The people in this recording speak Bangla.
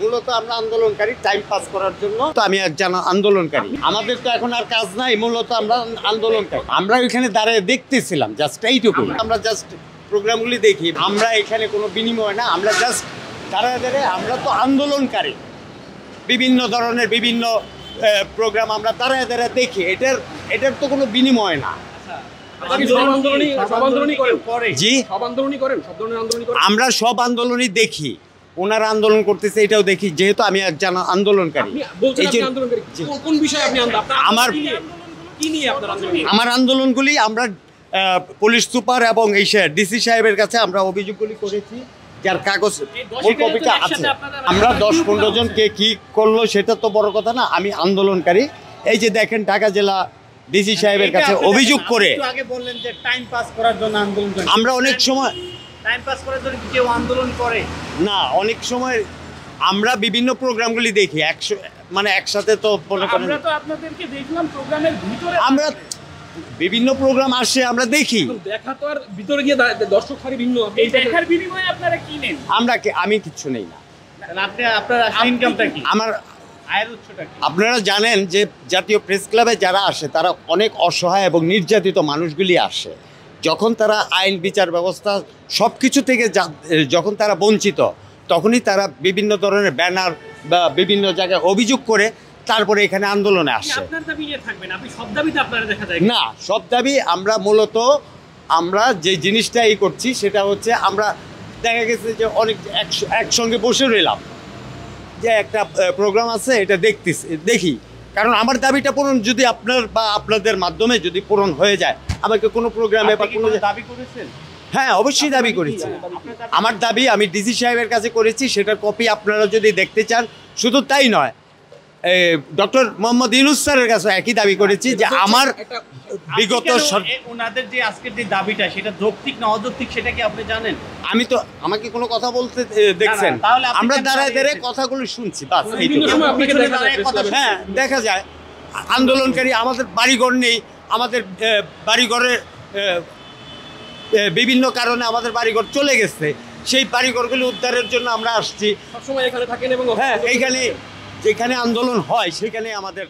মূলত আমরা আন্দোলনকারী, টাইম পাস করার জন্য। তো আমি একজন আন্দোলনকারী, আমাদের তো এখন আর কাজ নাই, মূলত আমরা আন্দোলনকারী। আমরা ওইখানে দাঁড়িয়ে দেখতেছিলাম, জাস্ট এইটুকু। আমরা জাস্ট প্রোগ্রামগুলি দেখি, আমরা এখানে কোনো বিনিময় না, আমরা জাস্ট দাঁড়িয়ে আমরা তো আন্দোলনকারী। বিভিন্ন ধরনের বিভিন্ন প্রোগ্রাম আমরা দাঁড়িয়ে দেখি, এটার তো কোনো বিনিময় না। আমরা সব আন্দোলনই দেখি, ওনারা আন্দোলন করতেছে এটাও দেখি, যেহেতু আমি একজন আন্দোলনকারী। আমার আন্দোলনগুলি আমরা পুলিশ সুপার এবং এই ডিসি সাহেবের কাছে আমরা অভিযোগগুলি করেছি, যার কাগজ ওই কপিটা আছে। আমরা 10-15 জন কে কি করলো সেটা তো বড় কথা না, আমি আন্দোলনকারী। এই যে দেখেন ঢাকা জেলা ডিসি সাহেবের কাছে অভিযোগ করে আগে বললেন যে টাইম পাস করার জন্য আন্দোলন করে। আমরা অনেক সময় টাইম পাস করার জন্য কেউ আন্দোলন করে না, অনেক সময় আমরা বিভিন্ন প্রোগ্রামগুলি দেখি মানে একসাথে। তো মনে করেন আমরা তো আপনাদেরকে দেখলাম প্রোগ্রামের ভিতরে, আমরা বিভিন্ন প্রোগ্রাম আসে আমরা দেখি। দেখা তো আর ভিতরে গিয়ে দর্শক সারি ভিন্ন, এই দেখার বিনিময়ে আপনারা কি নেন? আমি কিচ্ছু নেই না। আপনার ইনকামটা কি? আমার আয়ের উৎসটা কি? আপনারা জানেন যে জাতীয় প্রেস ক্লাবে যারা আসে তারা অনেক অসহায় এবং নির্যাতিত মানুষগুলি আসে। যখন তারা আইন বিচার ব্যবস্থা সব কিছু থেকে যখন তারা বঞ্চিত, তখনই তারা বিভিন্ন ধরনের ব্যানার বা বিভিন্ন জায়গায় অভিযোগ করে তারপরে এখানে আন্দোলনে আসে। আপনার দাবি নিয়ে থাকবেন, আপনি সব দাবিতে আপনারা দেখা যায় না, সব দাবি আমরা মূলত আমরা যে জিনিসটা করছি সেটা হচ্ছে, আমরা দেখা গেছে যে অনেক একসঙ্গে বসে রইলাম, যে একটা প্রোগ্রাম আছে এটা দেখি, কারণ আমার দাবিটা পূরণ যদি আপনার বা আপনাদের মাধ্যমে যদি পূরণ হয়ে যায়, আমাকে কোনো প্রোগ্রামে বা কোনো দাবি করেছেন? হ্যাঁ, অবশ্যই দাবি করেছি। আমার দাবি আমি ডিসি সাহেবের কাছে করেছি, সেটার কপি আপনারা যদি দেখতে চান। শুধু তাই নয়, ডক্টর মোহাম্মদ ইউনূস স্যারের কাছে একই দাবি করেছি যে আমার বিগত ওনাদের যে আজকের যে দাবিটা সেটা যৌক্তিক না অযৌক্তিক সেটা কি আপনি জানেন? আমি তো আমাকে কোনো কথা বলতে দেখছেন? আমরা দাঁড়ায় কথাগুলো শুনছি, বাস। হ্যাঁ, দেখা যায় আন্দোলনকারী, আমাদের বাড়িঘর নেই, আমাদের বাড়িঘরের বিভিন্ন কারণে আমাদের বাড়িঘর চলে গেছে, সেই বাড়িঘরগুলি উদ্ধারের জন্য আমরা আসছি। সবসময় এখানে থাকেন এবং হ্যাঁ, এইখানে যেখানে আন্দোলন হয় সেখানে আমাদের